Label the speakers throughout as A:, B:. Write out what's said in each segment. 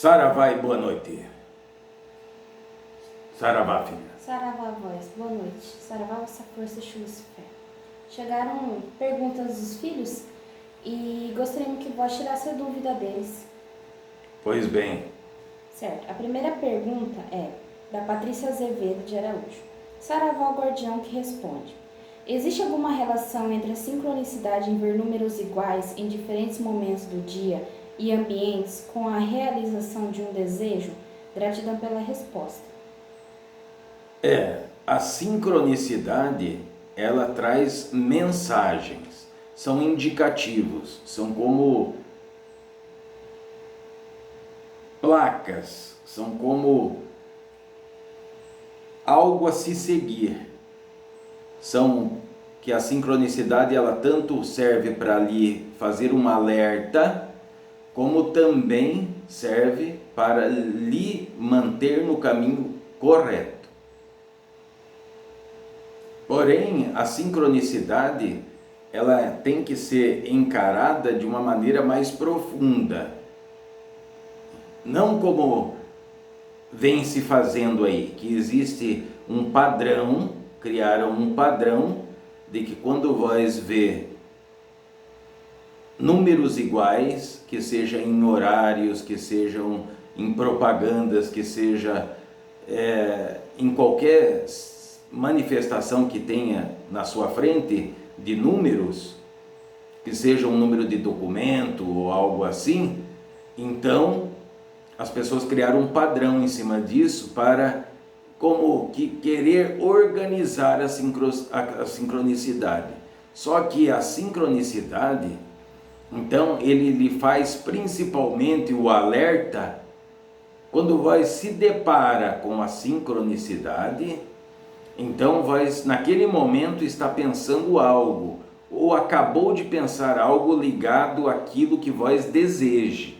A: Saravá e boa noite. Saravá, filha.
B: Saravá, voz, boa noite. Saravá, vossa força, chus, fé. Chegaram perguntas dos filhos e gostaríamos que vós tirasse a dúvida deles.
A: Pois bem.
B: Certo. A primeira pergunta é da Patrícia Azevedo de Araújo. Saravá, o guardião, que responde: existe alguma relação entre a sincronicidade em ver números iguais em diferentes momentos do dia e ambientes com a realização de um desejo? Gratidão pela resposta.
A: A sincronicidade, ela traz mensagens, são indicativos, são como placas, são como algo a se seguir. São que a sincronicidade, ela tanto serve para lhe fazer um alerta, como também serve para lhe manter no caminho correto. Porém, a sincronicidade, ela tem que ser encarada de uma maneira mais profunda. Não como vem se fazendo aí, que existe um padrão, criaram um padrão de que quando vós vê números iguais, que seja em horários, que sejam em propagandas, que seja em qualquer manifestação que tenha na sua frente de números, que seja um número de documento ou algo assim, então as pessoas criaram um padrão em cima disso para como que querer organizar a sincronicidade. Só que a sincronicidade, então, ele lhe faz principalmente o alerta quando vai se depara com a sincronicidade. Então, naquele momento está pensando algo, ou acabou de pensar algo ligado àquilo que vós deseje.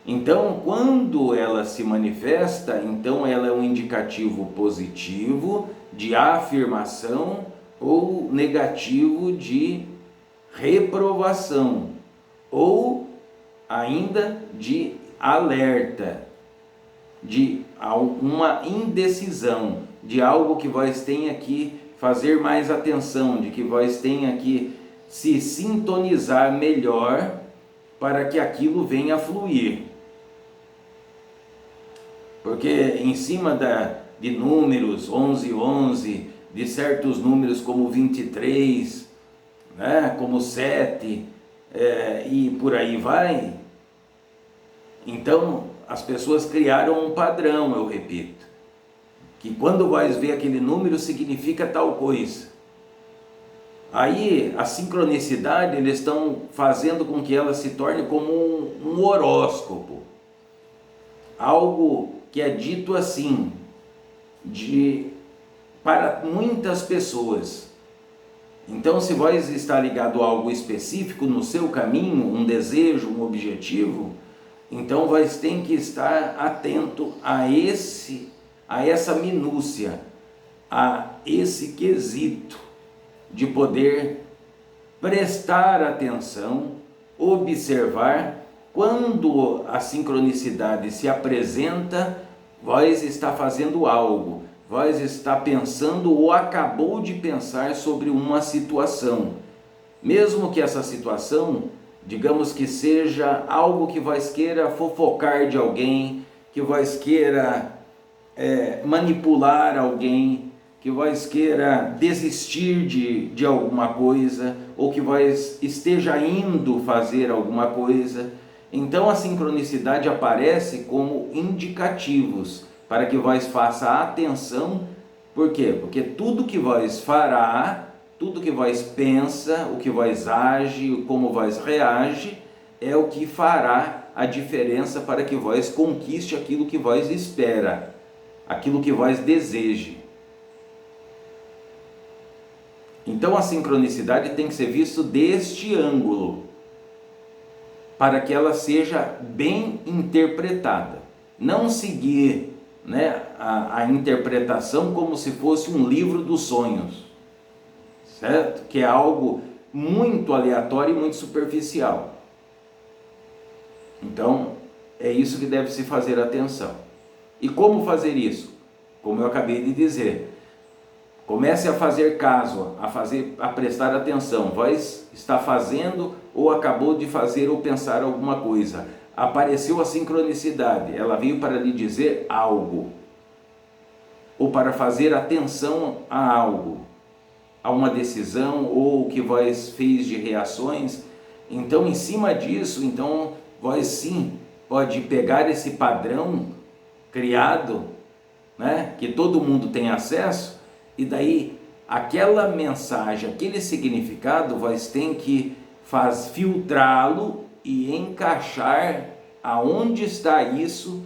A: Então, quando ela se manifesta, então ela é um indicativo positivo de afirmação ou negativo de reprovação, ou ainda de alerta, de uma indecisão, de algo que vós tenha que fazer mais atenção, de que vós tenha que se sintonizar melhor para que aquilo venha a fluir. Porque em cima de números 11, de certos números como 23, né, como 7, e por aí vai, então as pessoas criaram um padrão, eu repito, que quando vais ver aquele número significa tal coisa. Aí a sincronicidade, eles estão fazendo com que ela se torne como um horóscopo, algo que é dito assim, para muitas pessoas. Então, se vós está ligado a algo específico no seu caminho, um desejo, um objetivo, então vós tem que estar atento a essa minúcia, a esse quesito de poder prestar atenção, observar. Quando a sincronicidade se apresenta, vós está fazendo algo, vós está pensando ou acabou de pensar sobre uma situação, mesmo que essa situação, digamos que seja algo que vós queira fofocar de alguém, que vós queira manipular alguém, que vós queira desistir de alguma coisa, ou que vós esteja indo fazer alguma coisa. Então a sincronicidade aparece como indicativos para que vós faça atenção. Por quê? Porque tudo que vós fará, tudo que vós pensa, o que vós age, como vós reage, é o que fará a diferença para que vós conquiste aquilo que vós espera, aquilo que vós deseje. Então a sincronicidade tem que ser visto deste ângulo, para que ela seja bem interpretada. Não seguir, né, a interpretação como se fosse um livro dos sonhos, certo? Que é algo muito aleatório e muito superficial. Então, É isso que deve se fazer atenção. E como fazer isso? Como eu acabei de dizer, comece a fazer caso, a prestar atenção. Vós está fazendo ou acabou de fazer ou pensar alguma coisa. Apareceu a sincronicidade, ela veio para lhe dizer algo, ou para fazer atenção a algo, a uma decisão, ou o que vós fez de reações. Então, em cima disso, então, vós sim pode pegar esse padrão criado, né, que todo mundo tem acesso, e daí aquela mensagem, aquele significado, vós tem que filtrá-lo e encaixar aonde está isso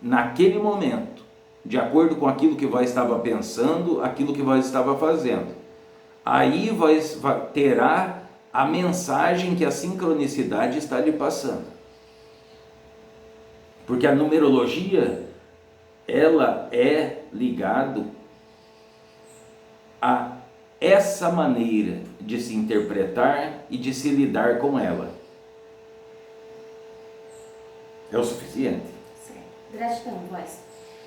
A: naquele momento, de acordo com aquilo que vós estava pensando, aquilo que vós estava fazendo. Aí vós terá a mensagem que a sincronicidade está lhe passando. Porque a numerologia, ela é ligada a essa maneira de se interpretar e de se lidar com ela. É o suficiente?
B: Certo. Gratidão, voz.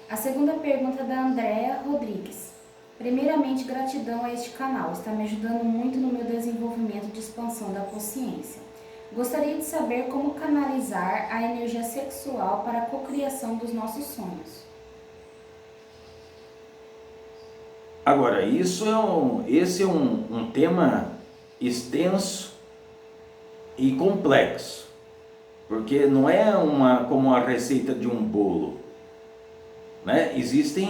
B: A segunda pergunta é da Andréa Rodrigues. Primeiramente, gratidão a este canal. Está me ajudando muito no meu desenvolvimento de expansão da consciência. Gostaria de saber como canalizar a energia sexual para a cocriação dos nossos sonhos.
A: Agora, esse é um tema extenso e complexo, porque não é como a receita de um bolo, né? Existe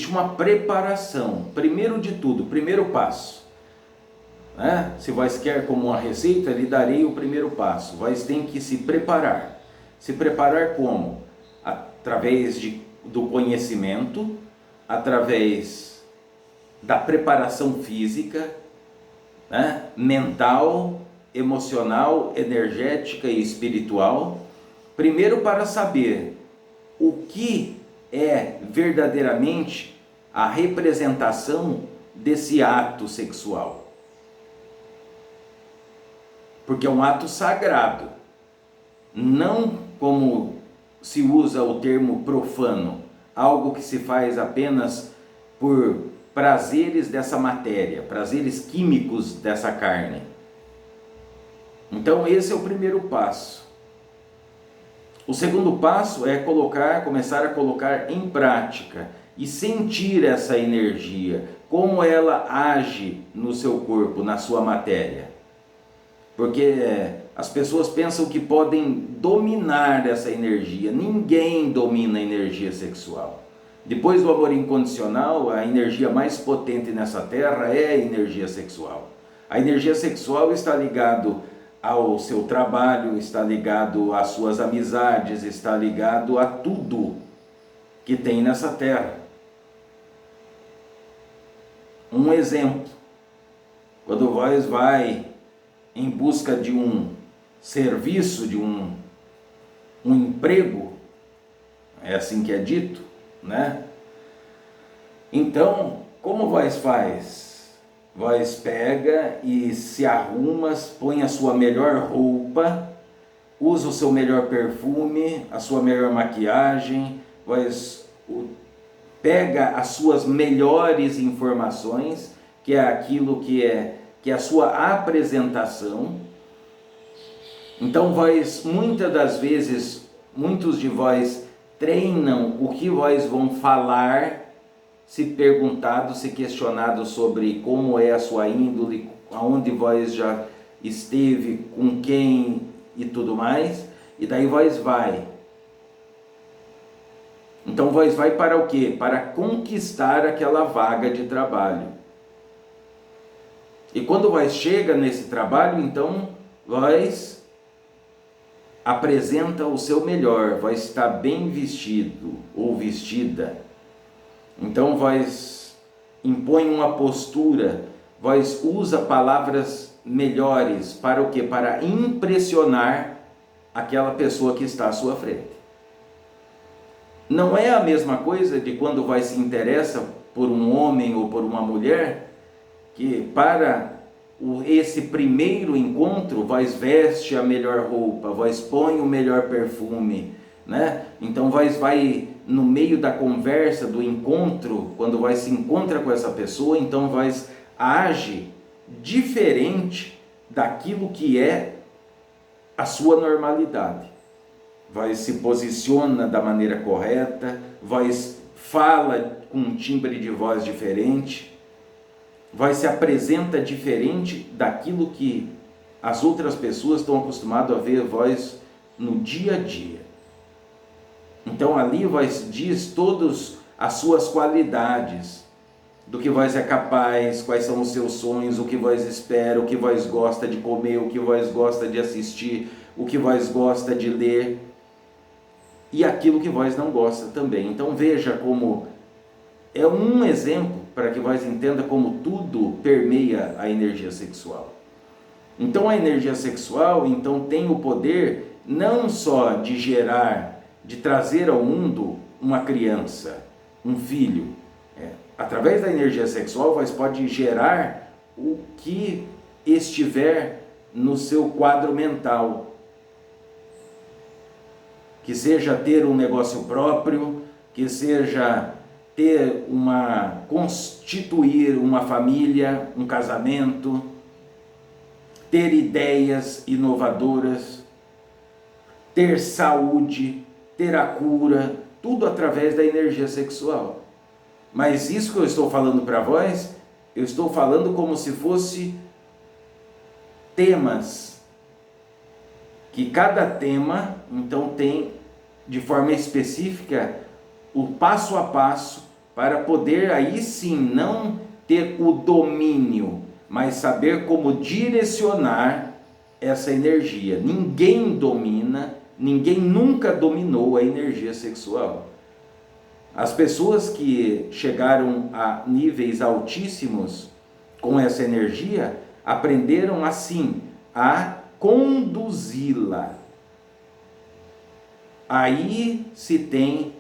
A: uma preparação. Primeiro de tudo, primeiro passo, né? Se vós quer como uma receita, lhe darei o primeiro passo. Vós tem que se preparar. Se preparar como? Através do conhecimento, através da preparação física, né? Mental, emocional, energética e espiritual. Primeiro, para saber o que é verdadeiramente a representação desse ato sexual. Porque é um ato sagrado, não como se usa o termo profano, algo que se faz apenas por prazeres dessa matéria, prazeres químicos dessa carne. Então esse é o primeiro passo. O segundo passo é começar a colocar em prática e sentir essa energia, como ela age no seu corpo, na sua matéria. Porque as pessoas pensam que podem dominar essa energia. Ninguém domina a energia sexual. Depois do amor incondicional, a energia mais potente nessa terra é a energia sexual. A energia sexual está ligado ao seu trabalho, está ligado às suas amizades, está ligado a tudo que tem nessa terra. Um exemplo, quando vós vai em busca de um serviço, de um emprego, é assim que é dito, né? Então, como vós faz? Vós pega e se arruma, põe a sua melhor roupa, usa o seu melhor perfume, a sua melhor maquiagem, vós pega as suas melhores informações, que é aquilo que é a sua apresentação. Então vós, muitas das vezes, muitos de vós treinam o que vós vão falar, se perguntado, se questionado sobre como é a sua índole, aonde vós já esteve, com quem e tudo mais, e daí vós vai. Então vós vai para o quê? Para conquistar aquela vaga de trabalho. E quando vós chega nesse trabalho, então vós apresenta o seu melhor, vós está bem vestido ou vestida. Então vós impõe uma postura, vós usa palavras melhores para o quê? Para impressionar aquela pessoa que está à sua frente. Não é a mesma coisa de quando vós se interessa por um homem ou por uma mulher, que para esse primeiro encontro, vós veste a melhor roupa, vós põe o melhor perfume, né? Então vai no meio da conversa, do encontro, quando vai se encontra com essa pessoa, então vai age diferente daquilo que é a sua normalidade. Vai se posiciona da maneira correta, vai fala com um timbre de voz diferente, vai se apresenta diferente daquilo que as outras pessoas estão acostumadas a ver vós no dia a dia. Então ali vós diz todas as suas qualidades, do que vós é capaz, quais são os seus sonhos, o que vós espera, o que vós gosta de comer, o que vós gosta de assistir, o que vós gosta de ler e aquilo que vós não gosta também. Então veja como é um exemplo para que vós entenda como tudo permeia a energia sexual. Então a energia sexual então tem o poder não só de gerar, de trazer ao mundo uma criança, um filho. Através da energia sexual, você pode gerar o que estiver no seu quadro mental. Que seja ter um negócio próprio, que seja constituir uma família, um casamento, ter ideias inovadoras, ter saúde, ter a cura, tudo através da energia sexual. Mas isso que eu estou falando para vós, eu estou falando como se fosse temas, que cada tema, então, tem de forma específica o passo a passo para poder aí sim não ter o domínio, mas saber como direcionar essa energia. Ninguém domina, ninguém nunca dominou a energia sexual. As pessoas que chegaram a níveis altíssimos com essa energia, aprenderam assim a conduzi-la. Aí se tem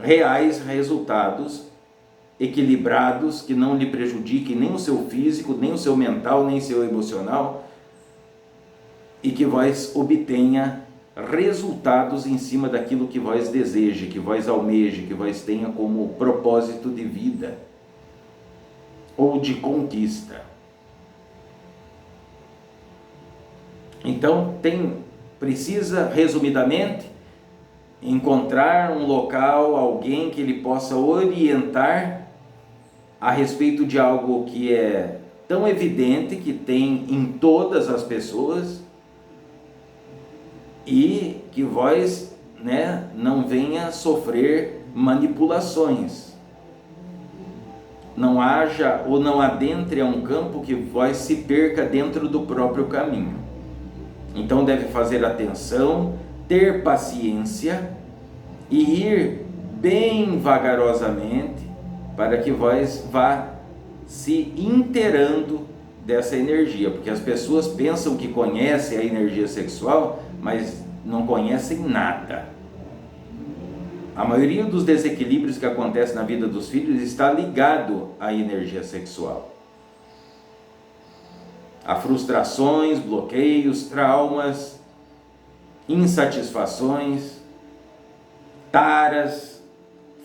A: reais resultados equilibrados, que não lhe prejudiquem nem o seu físico, nem o seu mental, nem o seu emocional, e que vós obtenha resultados em cima daquilo que vós deseja, que vós almeja, que vós tenha como propósito de vida ou de conquista. Então precisa, resumidamente, encontrar um local, alguém que ele possa orientar a respeito de algo que é tão evidente, que tem em todas as pessoas, e que vós, não venha sofrer manipulações. Não haja ou não adentre a um campo que vós se perca dentro do próprio caminho. Então deve fazer atenção, ter paciência e ir bem vagarosamente para que vós vá se inteirando dessa energia, porque as pessoas pensam que conhecem a energia sexual, mas não conhecem nada. A maioria dos desequilíbrios que acontecem na vida dos filhos está ligado à energia sexual. A frustrações, bloqueios, traumas, insatisfações, taras,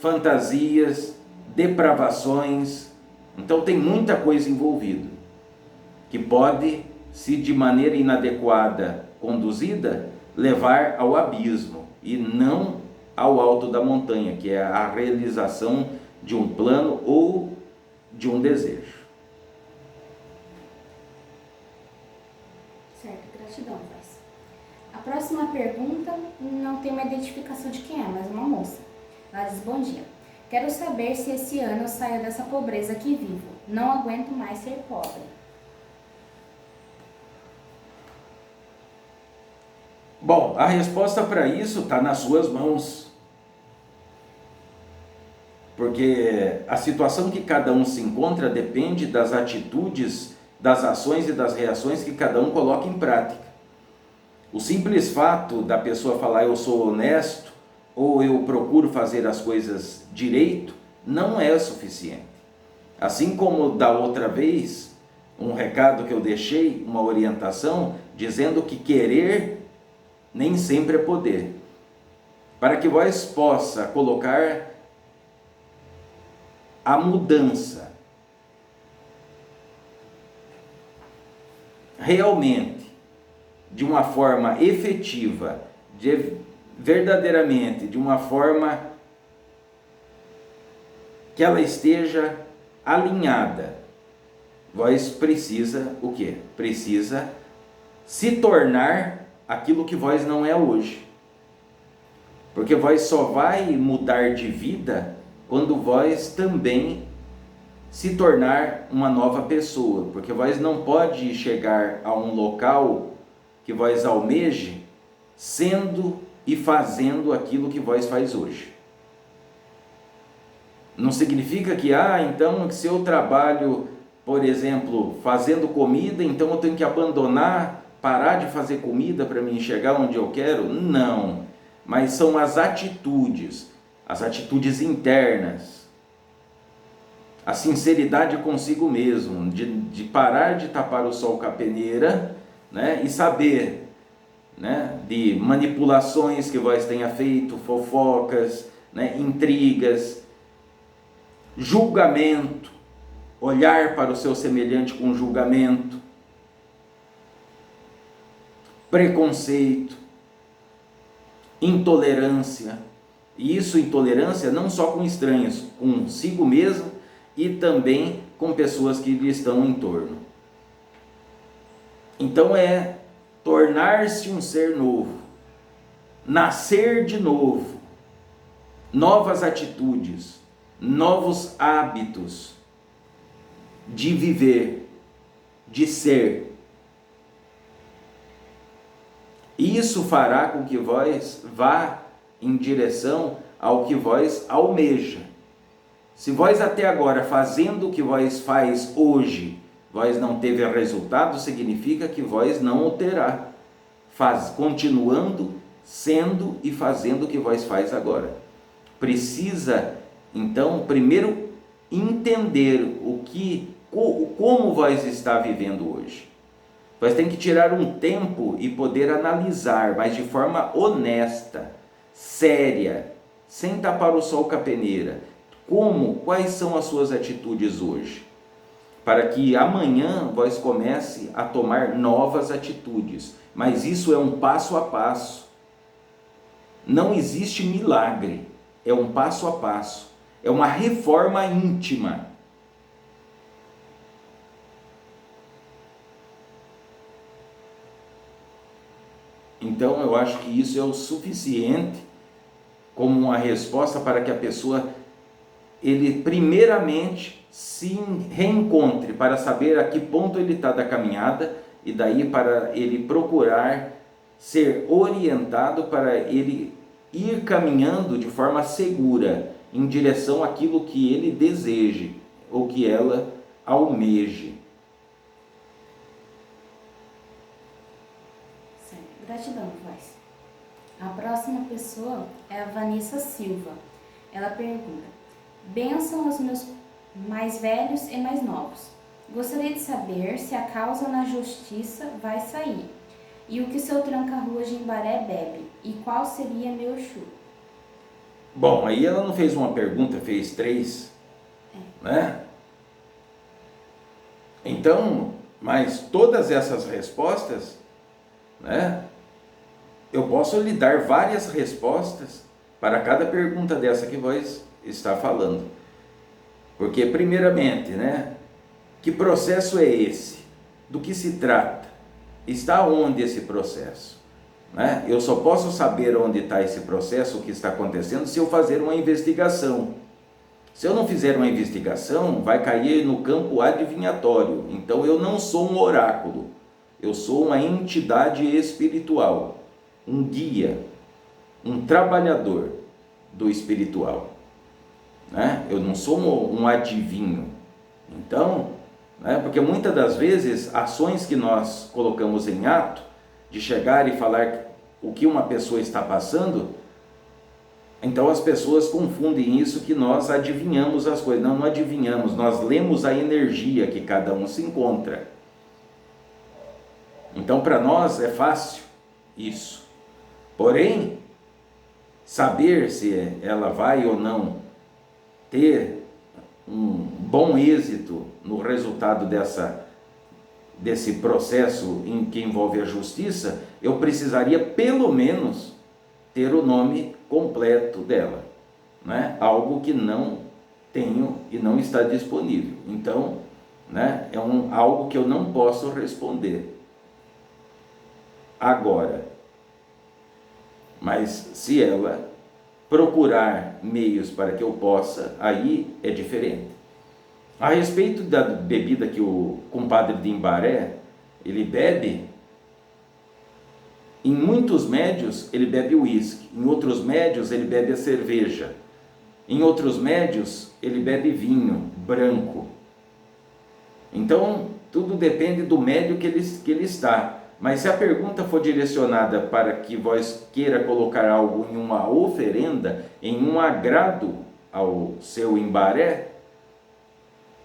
A: fantasias, depravações. Então tem muita coisa envolvida, que pode, se de maneira inadequada conduzida, levar ao abismo e não ao alto da montanha, que é a realização de um plano ou de um desejo.
B: Certo, gratidão, Vaz. A próxima pergunta não tem uma identificação de quem é, mas uma moça. Ela diz: bom dia. Quero saber se esse ano eu saio dessa pobreza que vivo. Não aguento mais ser pobre.
A: Bom, a resposta para isso está nas suas mãos. Porque a situação que cada um se encontra depende das atitudes, das ações e das reações que cada um coloca em prática. O simples fato da pessoa falar eu sou honesto ou eu procuro fazer as coisas direito não é suficiente. Assim como da outra vez, um recado que eu deixei, uma orientação, dizendo que querer nem sempre é poder. Para que vós possa colocar a mudança realmente, de uma forma efetiva, verdadeiramente, de uma forma que ela esteja alinhada, vós precisa o quê? Precisa se tornar aquilo que vós não é hoje. Porque vós só vai mudar de vida quando vós também se tornar uma nova pessoa. Porque vós não pode chegar a um local que vós almeje sendo e fazendo aquilo que vós faz hoje. Não significa que, então, se eu trabalho, por exemplo, fazendo comida, então eu tenho que abandonar, parar de fazer comida para me chegar onde eu quero? Não, mas são as atitudes internas, a sinceridade consigo mesmo, de parar de tapar o sol com a peneira, né, e saber, né, de manipulações que vós tenha feito, fofocas, né, intrigas, julgamento, olhar para o seu semelhante com julgamento, preconceito, intolerância. E isso, intolerância não só com estranhos, consigo mesmo e também com pessoas que lhe estão em torno. Então é tornar-se um ser novo, nascer de novo, novas atitudes, novos hábitos de viver, de ser. Isso fará com que vós vá em direção ao que vós almeja. Se vós até agora, fazendo o que vós faz hoje, vós não teve resultado, significa que vós não o terá. Continuando sendo e fazendo o que vós faz agora. Precisa, então, primeiro entender como vós está vivendo hoje. Vós tem que tirar um tempo e poder analisar, mas de forma honesta, séria, sem tapar o sol com a peneira. Quais são as suas atitudes hoje? Para que amanhã vós comece a tomar novas atitudes. Mas isso é um passo a passo. Não existe milagre. É um passo a passo. É uma reforma íntima. Então eu acho que isso é o suficiente como uma resposta para que a pessoa, ele primeiramente se reencontre para saber a que ponto ele está da caminhada e daí para ele procurar ser orientado para ele ir caminhando de forma segura em direção àquilo que ele deseje ou que ela almeje.
B: Gratidão, Vaz. A próxima pessoa é a Vanessa Silva. Ela pergunta: bênção aos meus mais velhos e mais novos. Gostaria de saber se a causa na justiça vai sair e o que seu tranca-rua de Embaré bebe e qual seria meu Exu.
A: Bom, aí ela não fez uma pergunta, fez 3, né? Então, mas todas essas respostas, né? Eu posso lhe dar várias respostas para cada pergunta dessa que vós está falando. Porque, primeiramente, né? Que processo é esse? Do que se trata? Está onde esse processo? Né? Eu só posso saber onde está esse processo, o que está acontecendo, se eu fazer uma investigação. Se eu não fizer uma investigação, vai cair no campo adivinhatório. Então, eu não sou um oráculo. Eu sou uma entidade espiritual. Um guia, um trabalhador do espiritual, né? Eu não sou um adivinho. Então, né, porque muitas das vezes ações que nós colocamos em ato, de chegar e falar o que uma pessoa está passando, Então as pessoas confundem isso, que nós adivinhamos as coisas. Não, não adivinhamos, nós lemos a energia que cada um se encontra. Então para nós é fácil isso. Porém, saber se ela vai ou não ter um bom êxito no resultado desse processo em que envolve a justiça, eu precisaria pelo menos ter o nome completo dela, né? Algo que não tenho e não está disponível. Então, né, algo que eu não posso responder agora. Mas se ela procurar meios para que eu possa, aí é diferente. A respeito da bebida que o compadre de Imbaré, ele bebe, em muitos médios ele bebe uísque, em outros médios ele bebe a cerveja, em outros médios ele bebe vinho branco. Então, tudo depende do médio que ele está. Mas se a pergunta for direcionada para que vós queira colocar algo em uma oferenda, em um agrado ao seu Imbaré,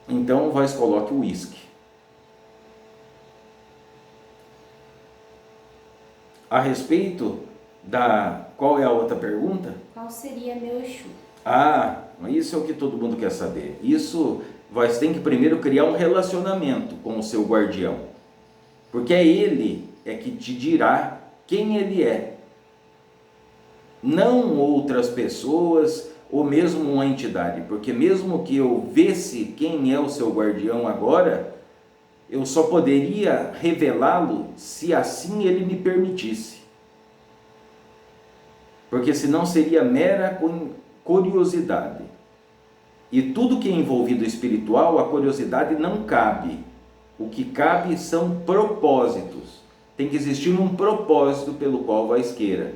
A: então vós coloque o uísque. A respeito da... Qual é a outra pergunta?
B: Qual seria meu Exu?
A: Ah, isso é o que todo mundo quer saber. Isso, vós tem que primeiro criar um relacionamento com o seu guardião. Porque é ele que te dirá quem ele é. Não outras pessoas ou mesmo uma entidade. Porque mesmo que eu visse quem é o seu guardião agora, eu só poderia revelá-lo se assim ele me permitisse. Porque senão seria mera curiosidade. E tudo que é envolvido espiritual, a curiosidade não cabe. O que cabe são propósitos. Tem que existir um propósito pelo qual vais queira.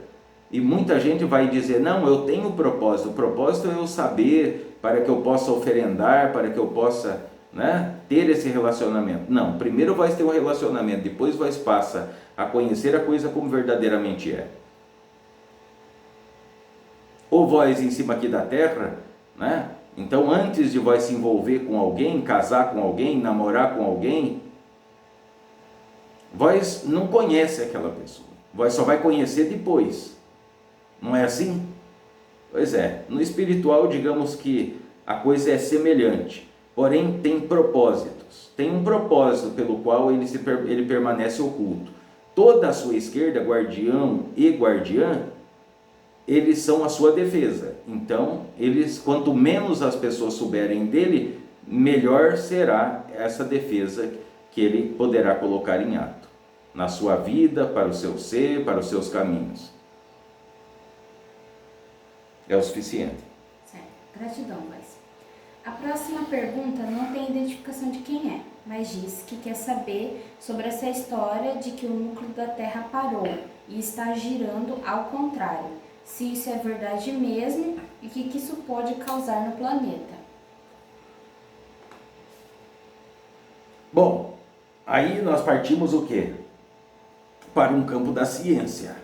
A: E muita gente vai dizer, não, eu tenho propósito. O propósito é eu saber, para que eu possa oferendar, para que eu possa, né, ter esse relacionamento. Não, primeiro vais ter um relacionamento, depois vais passa a conhecer a coisa como verdadeiramente é. Ou vós em cima aqui da terra, né? Então, antes de vós se envolver com alguém, casar com alguém, namorar com alguém, vós não conhece aquela pessoa. Vós só vai conhecer depois. Não é assim? Pois é, no espiritual, digamos que a coisa é semelhante, porém tem propósitos. Tem um propósito pelo qual ele permanece oculto. Toda a sua esquerda, guardião e guardiã, eles são a sua defesa. Então, quanto menos as pessoas souberem dele, melhor será essa defesa que ele poderá colocar em ato, na sua vida, para o seu ser, para os seus caminhos. É o suficiente.
B: Certo. Gratidão, Vaz. A próxima pergunta não tem identificação de quem é, mas diz que quer saber sobre essa história de que o núcleo da Terra parou e está girando ao contrário. Se isso é verdade mesmo e o que isso pode causar no planeta.
A: Bom, aí nós partimos o quê? Para um campo da ciência.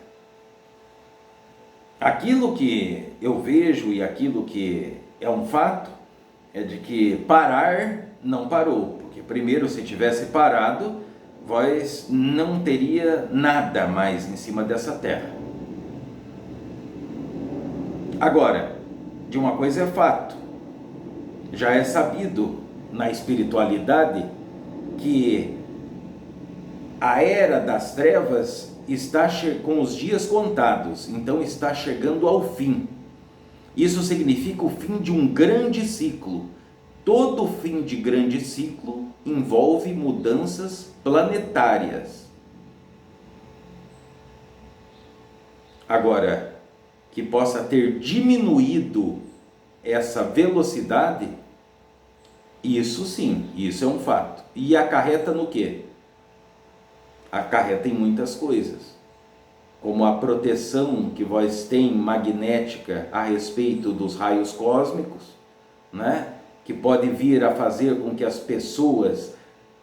A: Aquilo que eu vejo e aquilo que é um fato é de que parar não parou. Porque primeiro, se tivesse parado, vós não teria nada mais em cima dessa terra. Agora, de uma coisa é fato, já é sabido na espiritualidade que a era das trevas está com os dias contados, então está chegando ao fim. Isso significa o fim de um grande ciclo. Todo fim de grande ciclo envolve mudanças planetárias. Agora, que possa ter diminuído essa velocidade, isso sim, isso é um fato. E acarreta no quê? Acarreta em muitas coisas, como a proteção que vós tem magnética a respeito dos raios cósmicos, né? Que pode vir a fazer com que as pessoas,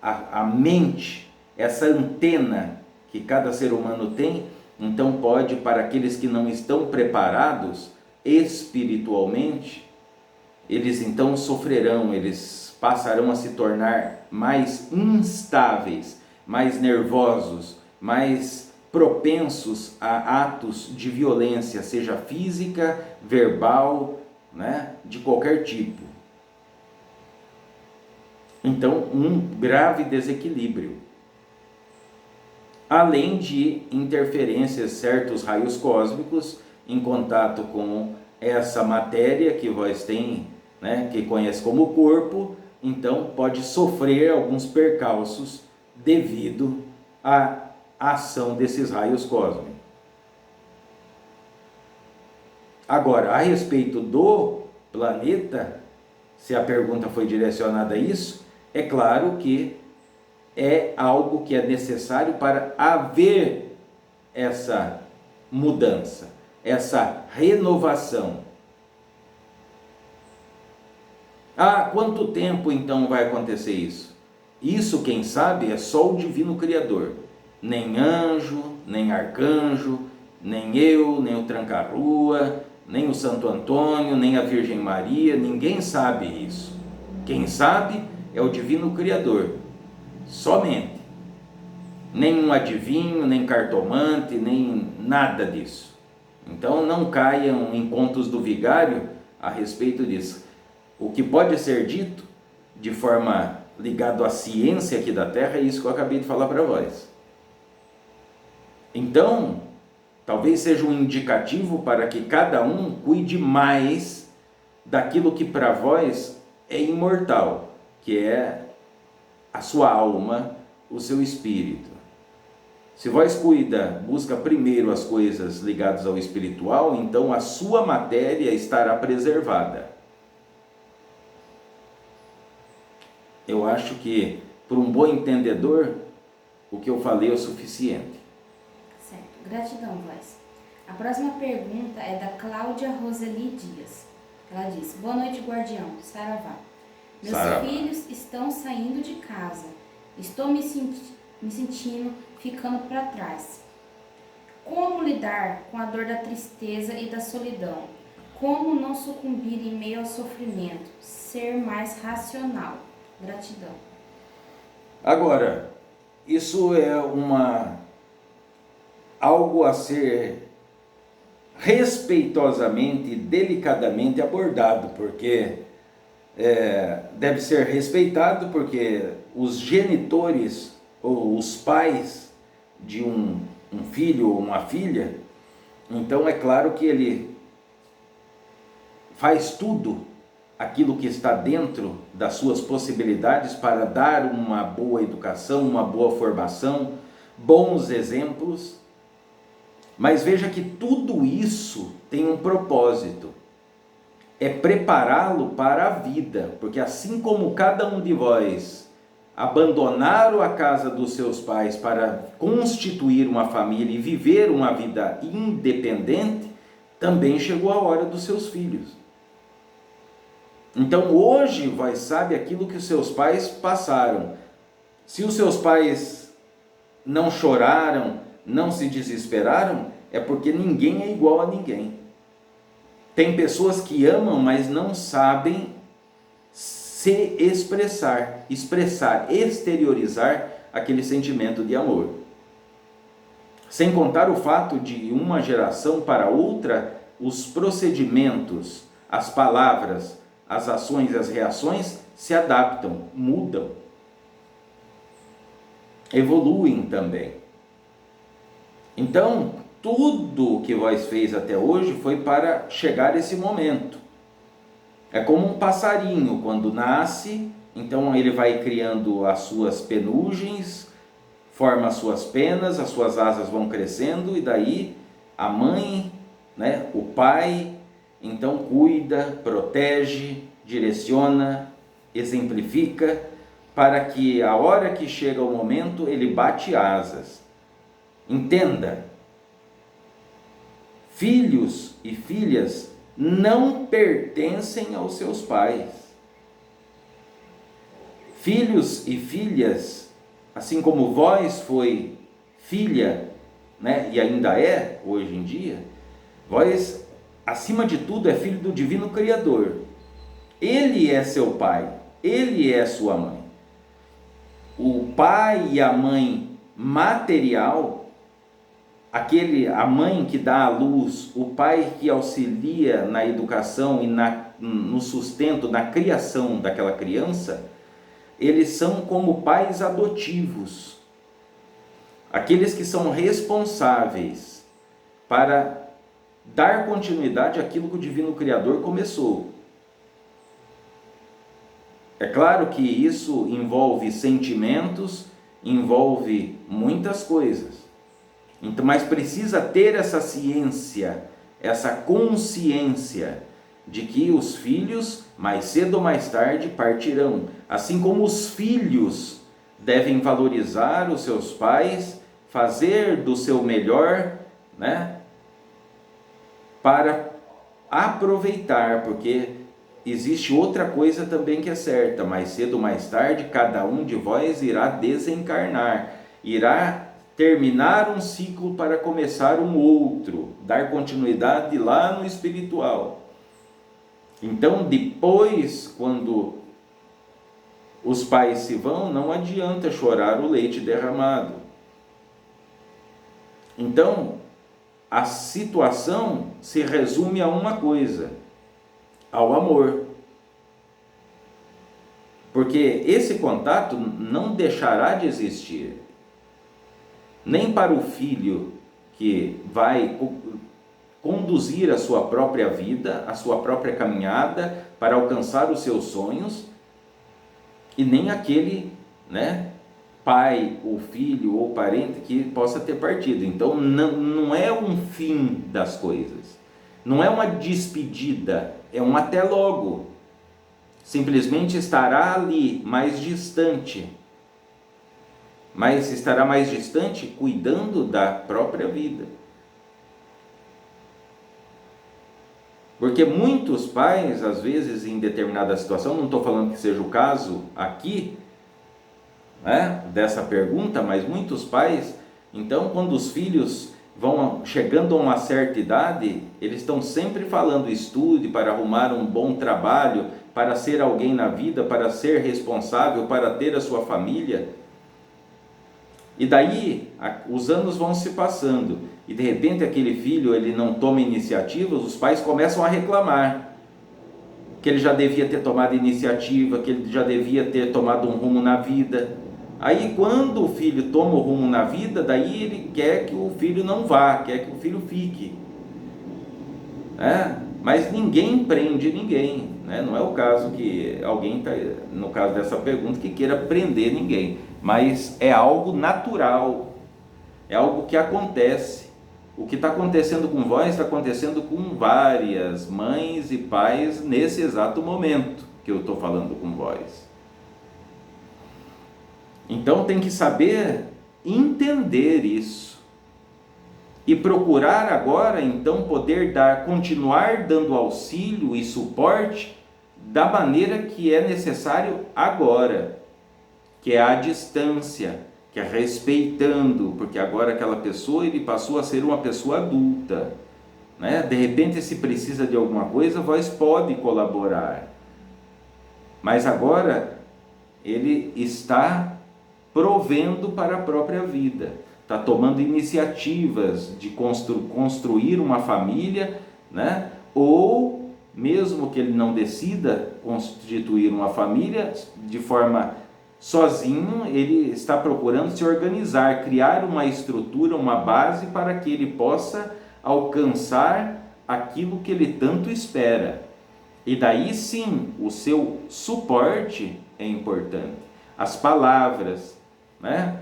A: a mente, essa antena que cada ser humano tem, então pode, para aqueles que não estão preparados, espiritualmente, eles então sofrerão, eles passarão a se tornar mais instáveis, mais nervosos, mais propensos a atos de violência, seja física, verbal, né, de qualquer tipo. Então, um grave desequilíbrio. Além de interferências, certos raios cósmicos em contato com essa matéria que vós tem, né, que conhece como corpo, então pode sofrer alguns percalços devido à ação desses raios cósmicos. Agora, a respeito do planeta, se a pergunta foi direcionada a isso, é claro que é algo que é necessário para haver essa mudança, essa renovação. Quanto tempo então vai acontecer isso? Isso, quem sabe, é só o Divino Criador. Nem anjo, nem arcanjo, nem eu, nem o Tranca-Rua, nem o Santo Antônio, nem a Virgem Maria, ninguém sabe isso. Quem sabe é o Divino Criador, somente. Nem um adivinho, nem cartomante, nem nada disso. Então não caiam em contos do vigário a respeito disso. O que pode ser dito de forma ligada à ciência aqui da Terra é isso que eu acabei de falar para vós. Então, talvez seja um indicativo para que cada um cuide mais daquilo que para vós é imortal, que é a sua alma, o seu espírito. Se vós busca primeiro as coisas ligadas ao espiritual, então a sua matéria estará preservada. Eu acho que, para um bom entendedor, o que eu falei é o suficiente.
B: Certo. Gratidão, Vós. A próxima pergunta é da Cláudia Roseli Dias. Ela diz: boa noite, guardião. Saravá. Meus filhos estão saindo de casa. Estou me sentindo ficando para trás. Como lidar com a dor da tristeza e da solidão? Como não sucumbir em meio ao sofrimento? Ser mais racional. Gratidão.
A: Agora, isso é algo a ser respeitosamente e delicadamente abordado, porque deve ser respeitado, porque os genitores ou os pais de um filho ou uma filha, então é claro que ele faz tudo aquilo que está dentro das suas possibilidades para dar uma boa educação, uma boa formação, bons exemplos. Mas veja que tudo isso tem um propósito, é prepará-lo para a vida, porque assim como cada um de vós abandonaram a casa dos seus pais para constituir uma família e viver uma vida independente, também chegou a hora dos seus filhos. Então hoje vós sabe aquilo que os seus pais passaram. Se os seus pais não choraram, não se desesperaram, é porque ninguém é igual a ninguém. Tem pessoas que amam, mas não sabem se expressar, exteriorizar aquele sentimento de amor. Sem contar o fato de uma geração para outra, os procedimentos, as palavras, as ações e as reações se adaptam, mudam, evoluem também. Então, tudo o que vós fez até hoje foi para chegar a esse momento. É como um passarinho, quando nasce, então ele vai criando as suas penugens, forma as suas penas, as suas asas vão crescendo, e daí a mãe, né, o pai, então cuida, protege, direciona, exemplifica, para que a hora que chega o momento ele bate asas. Entenda, filhos e filhas não pertencem aos seus pais. Filhos e filhas, assim como vós foi filha, né, e ainda é hoje em dia, vós acima de tudo, é filho do Divino Criador. Ele é seu pai, ele é sua mãe. O pai e a mãe material, a mãe que dá à luz, o pai que auxilia na educação e no sustento, na criação daquela criança, eles são como pais adotivos, aqueles que são responsáveis para dar continuidade àquilo que o Divino Criador começou. É claro que isso envolve sentimentos, envolve muitas coisas. Então, mas precisa ter essa ciência, essa consciência de que os filhos, mais cedo ou mais tarde, partirão. Assim como os filhos devem valorizar os seus pais, fazer do seu melhor, né, para aproveitar, porque existe outra coisa também que é certa: mais cedo ou mais tarde, cada um de vós irá desencarnar, irá terminar um ciclo para começar um outro, dar continuidade lá no espiritual. Então, depois, quando os pais se vão, não adianta chorar o leite derramado. Então, a situação se resume a uma coisa: ao amor. Porque esse contato não deixará de existir. Nem para o filho que vai conduzir a sua própria vida, a sua própria caminhada para alcançar os seus sonhos, e nem aquele, né, pai ou filho ou parente que possa ter partido. Então não é um fim das coisas, não é uma despedida, é um até logo. Simplesmente estará ali mais distante, mas estará mais distante cuidando da própria vida. Porque muitos pais, às vezes, em determinada situação, não estou falando que seja o caso aqui, né, dessa pergunta, mas muitos pais, então, quando os filhos vão chegando a uma certa idade, eles estão sempre falando: estude para arrumar um bom trabalho, para ser alguém na vida, para ser responsável, para ter a sua família. E daí os anos vão se passando e de repente aquele filho, ele não toma iniciativas, os pais começam a reclamar que ele já devia ter tomado iniciativa, que ele já devia ter tomado um rumo na vida. Aí quando o filho toma o rumo na vida, daí ele quer que o filho não vá, quer que o filho fique, né? Mas ninguém prende ninguém, né? Não é o caso que alguém está, no caso dessa pergunta, que queira prender ninguém, mas é algo natural, é algo que acontece. O que está acontecendo com vós está acontecendo com várias mães e pais nesse exato momento que eu estou falando com vós. Então tem que saber entender isso e procurar agora então poder continuar dando auxílio e suporte da maneira que é necessário agora, que é à distância, que é respeitando, porque agora aquela pessoa, ele passou a ser uma pessoa adulta, né? De repente, se precisa de alguma coisa, vós pode colaborar, mas agora ele está provendo para a própria vida, está tomando iniciativas de construir uma família, né? Ou mesmo que ele não decida constituir uma família de forma sozinho, ele está procurando se organizar, criar uma estrutura, uma base para que ele possa alcançar aquilo que ele tanto espera. E daí sim, o seu suporte é importante. As palavras, né?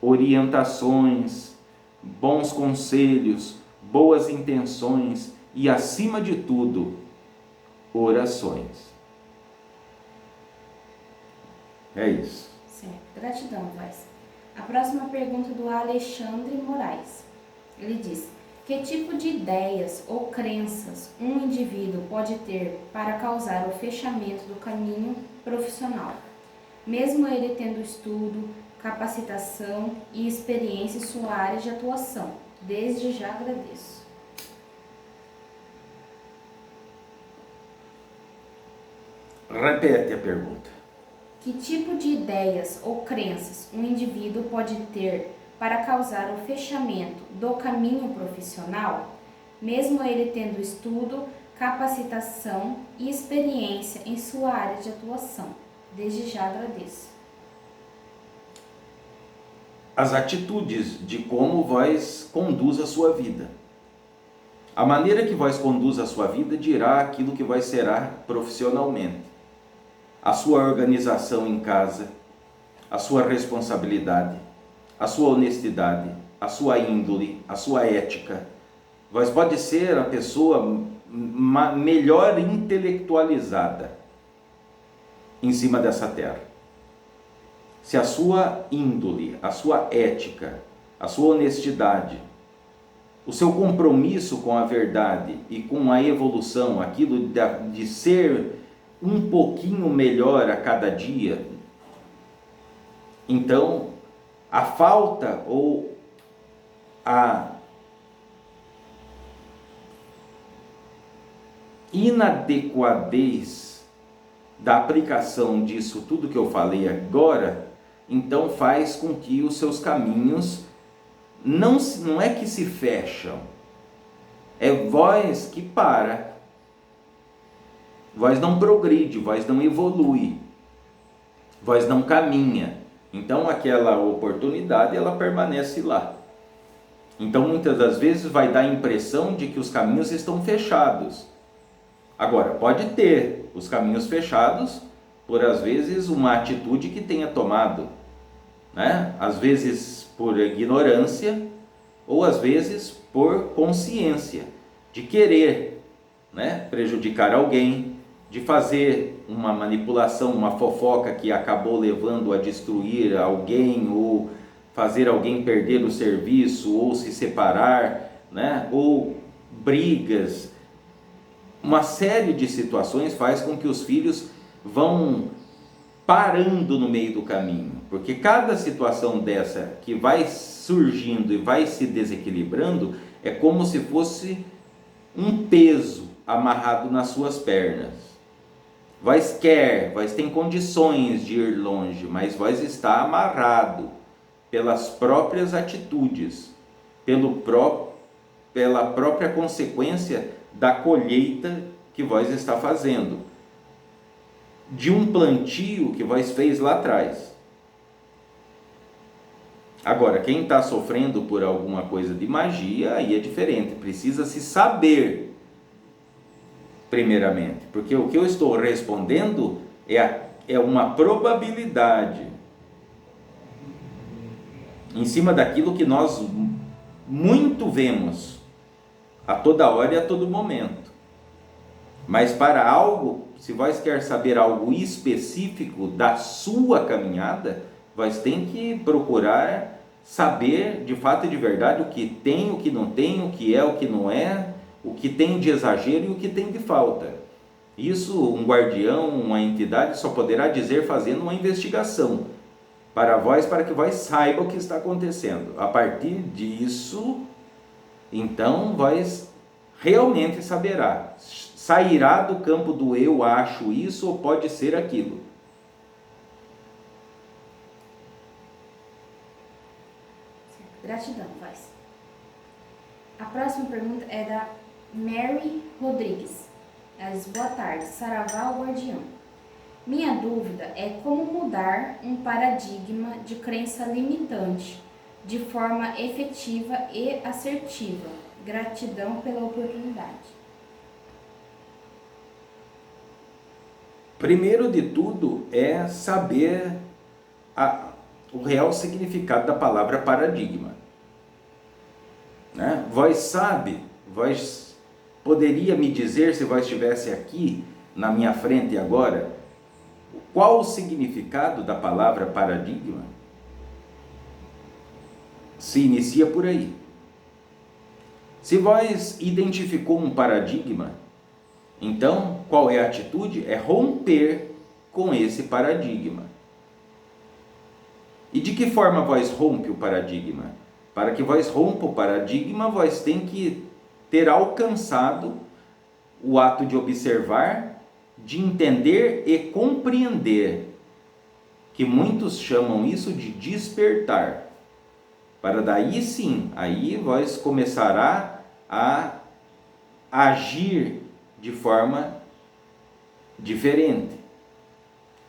A: Orientações, bons conselhos, boas intenções e, acima de tudo, orações. É isso.
B: Certo. Gratidão, Vaz. A próxima pergunta é do Alexandre Moraes. Ele diz: que tipo de ideias ou crenças um indivíduo pode ter para causar o fechamento do caminho profissional, mesmo ele tendo estudo, capacitação e experiência em sua área de atuação? Desde já agradeço.
A: Repete a pergunta.
B: Que tipo de ideias ou crenças um indivíduo pode ter para causar o fechamento do caminho profissional, mesmo ele tendo estudo, capacitação e experiência em sua área de atuação? Desde já agradeço.
A: As atitudes de como vós conduz a sua vida. A maneira que vós conduz a sua vida dirá aquilo que vós será profissionalmente. A sua organização em casa, a sua responsabilidade, a sua honestidade, a sua índole, a sua ética. Vós pode ser a pessoa melhor intelectualizada em cima dessa terra. Se a sua índole, a sua ética, a sua honestidade, o seu compromisso com a verdade e com a evolução, aquilo de ser um pouquinho melhor a cada dia, então a falta ou a inadequadez da aplicação disso tudo que eu falei agora, então faz com que os seus caminhos não é que se fecham, é vós que para, vós não progride, vós não evolui, vós não caminha, então aquela oportunidade ela permanece lá. Então muitas das vezes vai dar a impressão de que os caminhos estão fechados. Agora, pode ter os caminhos fechados por às vezes uma atitude que tenha tomado, né? Às vezes por ignorância ou às vezes por consciência de querer, né, prejudicar alguém, de fazer uma manipulação, uma fofoca que acabou levando a destruir alguém ou fazer alguém perder o serviço ou se separar, né, ou brigas. Uma série de situações faz com que os filhos vão parando no meio do caminho, porque cada situação dessa que vai surgindo e vai se desequilibrando é como se fosse um peso amarrado nas suas pernas. Vós tem condições de ir longe, mas vós está amarrado pelas próprias atitudes, pela própria consequência da colheita que vós está fazendo, de um plantio que vós fez lá atrás. Agora, quem está sofrendo por alguma coisa de magia, aí é diferente, precisa se saber primeiramente, porque o que eu estou respondendo é uma probabilidade em cima daquilo que nós muito vemos a toda hora e a todo momento. Mas para algo, se vós quer saber algo específico da sua caminhada, vós tem que procurar saber de fato e de verdade o que tem, o que não tem, o que é, o que não é, o que tem de exagero e o que tem de falta. Isso um guardião, uma entidade só poderá dizer fazendo uma investigação para vós, para que vós saiba o que está acontecendo. A partir disso, então vós realmente saberá, sairá do campo do eu acho isso ou pode ser aquilo.
B: Gratidão, Vaz. A próxima pergunta é da Mary Rodrigues. Ela diz: boa tarde, Saravá ou Guardião. Minha dúvida é como mudar um paradigma de crença limitante de forma efetiva e assertiva. Gratidão pela oportunidade.
A: Primeiro de tudo é saber o real significado da palavra paradigma, né? Vós poderia me dizer, se vós estivesse aqui na minha frente agora, qual o significado da palavra paradigma? Se inicia por aí. Se vós identificou um paradigma, então qual é a atitude? É romper com esse paradigma. E de que forma vós rompe o paradigma? Para que vós rompa o paradigma, vós tem que ter alcançado o ato de observar, de entender e compreender, que muitos chamam isso de despertar, para daí sim, aí vós começará a agir de forma diferente,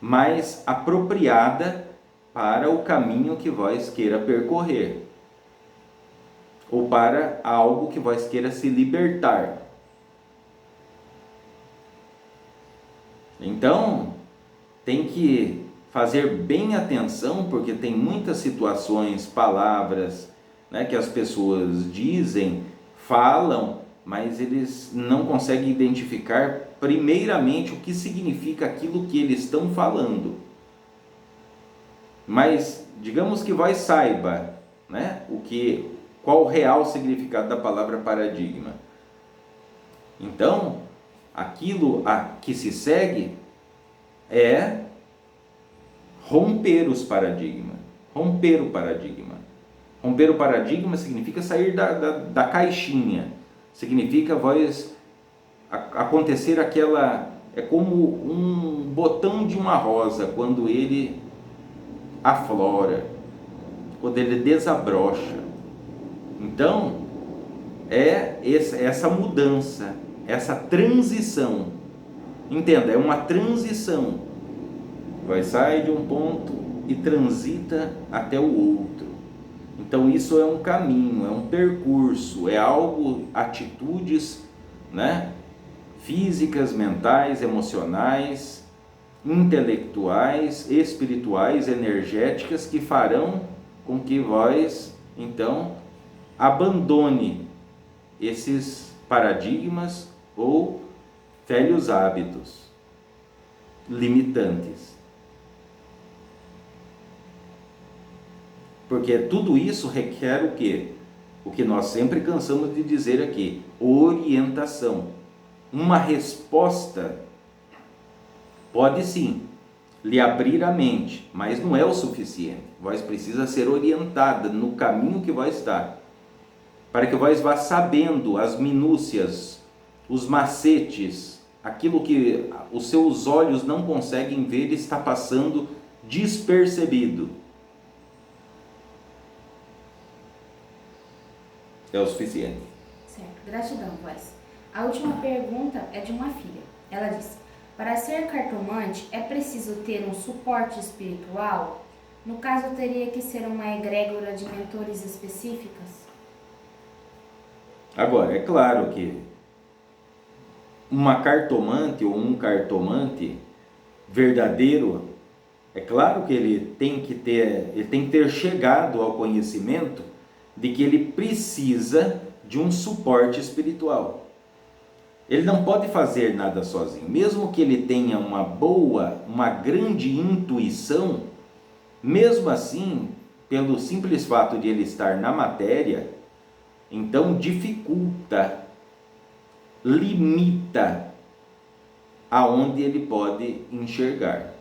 A: mais apropriada para o caminho que vós queira percorrer, ou para algo que vós queira se libertar. Então, tem que fazer bem atenção, porque tem muitas situações, palavras, né, que as pessoas dizem, falam, mas eles não conseguem identificar primeiramente o que significa aquilo que eles estão falando. Mas digamos que vós saiba, né, qual o real significado da palavra paradigma. Então, aquilo a que se segue é romper os paradigmas. Romper o paradigma. Romper o paradigma significa sair da caixinha. Significa acontecer aquela... É como um botão de uma rosa quando ele aflora, quando ele desabrocha. Então, é essa mudança, essa transição. Entenda, é uma transição. Vai sair de um ponto e transita até o outro. Então isso é um caminho, é um percurso, é algo, atitudes, né, físicas, mentais, emocionais, intelectuais, espirituais, energéticas, que farão com que vós, então, abandone esses paradigmas ou velhos hábitos limitantes. Porque tudo isso requer o quê? O que nós sempre cansamos de dizer aqui: orientação. Uma resposta pode sim lhe abrir a mente, mas não é o suficiente. Vós precisa ser orientada no caminho que vós está, para que vós vá sabendo as minúcias, os macetes, aquilo que os seus olhos não conseguem ver e está passando despercebido. É o suficiente.
B: Certo. Gratidão, voz. A última pergunta é de uma filha. Ela diz: para ser cartomante é preciso ter um suporte espiritual? No caso, teria que ser uma egrégora de mentores específicas?
A: Agora, é claro que uma cartomante ou um cartomante verdadeiro, é claro que ele tem que ter chegado ao conhecimento de que ele precisa de um suporte espiritual. Ele não pode fazer nada sozinho, mesmo que ele tenha uma grande intuição. Mesmo assim, pelo simples fato de ele estar na matéria, então dificulta, limita aonde ele pode enxergar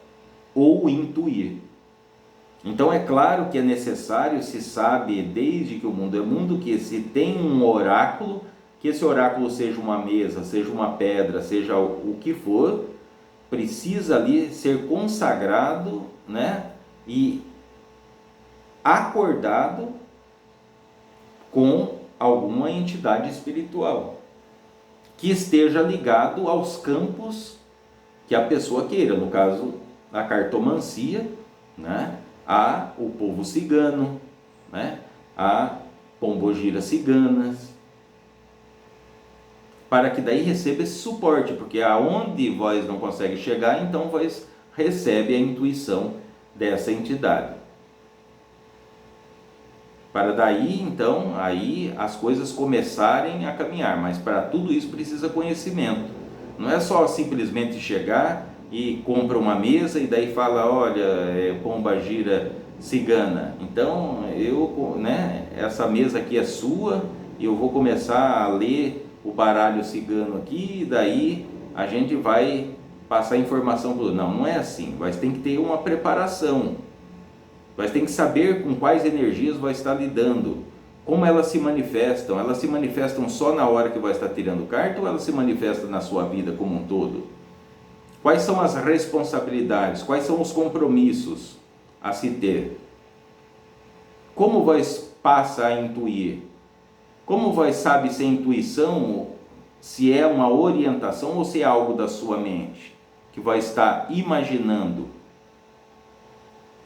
A: ou intuir. Então é claro que é necessário, se sabe desde que o mundo é mundo, que se tem um oráculo, que esse oráculo seja uma mesa, seja uma pedra, seja o que for, precisa ali ser consagrado, né, e acordado com alguma entidade espiritual que esteja ligado aos campos que a pessoa queira. No caso, a cartomancia, né, a o povo cigano, né, a pombogiras ciganas, para que daí receba esse suporte, porque aonde vós não consegue chegar, então vós recebe a intuição dessa entidade. Para daí, então, aí as coisas começarem a caminhar, mas para tudo isso precisa conhecimento. Não é só simplesmente chegar e compra uma mesa e daí fala: olha, pombagira cigana, então essa mesa aqui é sua e eu vou começar a ler o baralho cigano aqui, e daí a gente vai passar informação para o outro. Não é assim. Vai ter que ter uma preparação. Vai ter que saber com quais energias vai estar lidando, como elas se manifestam. Elas se manifestam só na hora que vai estar tirando carta, ou elas se manifestam na sua vida como um todo? Quais são as responsabilidades? Quais são os compromissos a se ter? Como passa a intuir? Como sabe se é intuição, se é uma orientação ou se é algo da sua mente, que vai estar imaginando?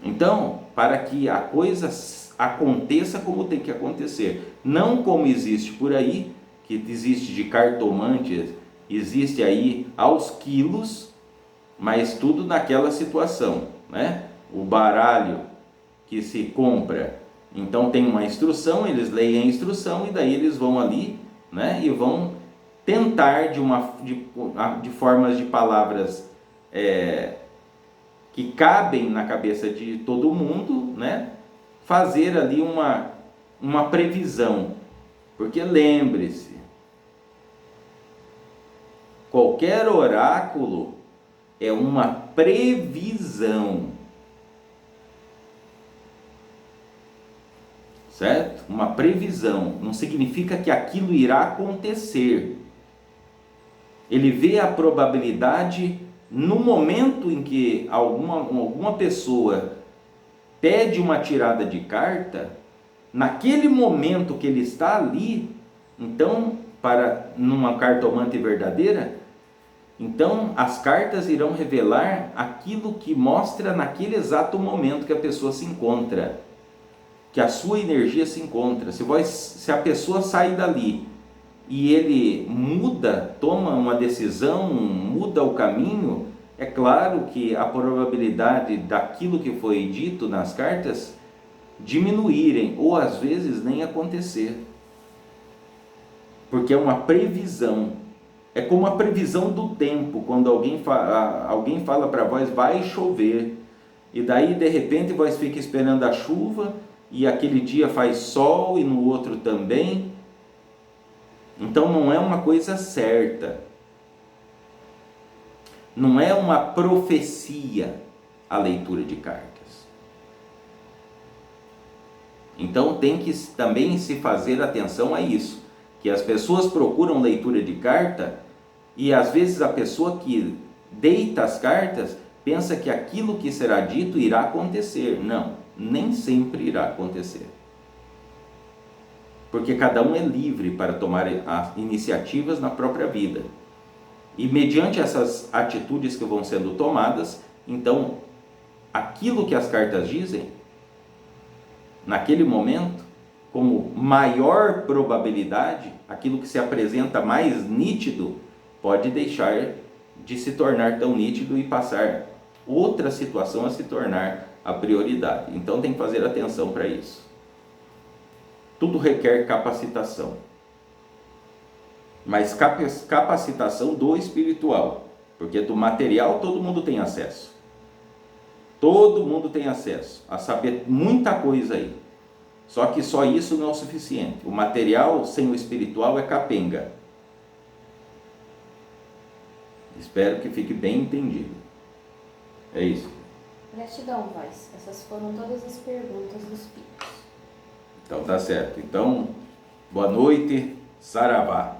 A: Então, para que a coisa aconteça como tem que acontecer, não como existe por aí, que existe de cartomante, existe aí aos quilos, mas tudo naquela situação, né? O baralho que se compra, então tem uma instrução, eles leem a instrução e daí eles vão ali, né? E vão tentar de formas de palavras que cabem na cabeça de todo mundo, né? Fazer ali uma previsão, porque lembre-se, qualquer oráculo é uma previsão, certo? Uma previsão não significa que aquilo irá acontecer. Ele vê a probabilidade no momento em que alguma pessoa pede uma tirada de carta, naquele momento que ele está ali, então, numa cartomante verdadeira, então as cartas irão revelar aquilo que mostra naquele exato momento que a pessoa se encontra, que a sua energia se encontra. Se a pessoa sai dali e ele muda, toma uma decisão, muda o caminho, é claro que a probabilidade daquilo que foi dito nas cartas diminuírem, ou às vezes nem acontecer, porque é uma previsão. É como a previsão do tempo, quando alguém fala para vós, vai chover, e daí de repente vós fica esperando a chuva, e aquele dia faz sol e no outro também. Então não é uma coisa certa, não é uma profecia a leitura de cartas. Então tem que também se fazer atenção a isso, que as pessoas procuram leitura de carta e às vezes a pessoa que deita as cartas pensa que aquilo que será dito irá acontecer. Não, nem sempre irá acontecer. Porque cada um é livre para tomar as iniciativas na própria vida. E mediante essas atitudes que vão sendo tomadas, então, aquilo que as cartas dizem, naquele momento, como maior probabilidade, aquilo que se apresenta mais nítido, pode deixar de se tornar tão nítido e passar outra situação a se tornar a prioridade. Então tem que fazer atenção para isso. Tudo requer capacitação, mas capacitação do espiritual, porque do material todo mundo tem acesso. Todo mundo tem acesso a saber muita coisa aí. Só que só isso não é o suficiente. O material sem o espiritual é capenga. Espero que fique bem entendido. É isso.
B: Gratidão, voz. Essas foram todas as perguntas dos filhos.
A: Então tá certo. Então, boa noite, saravá.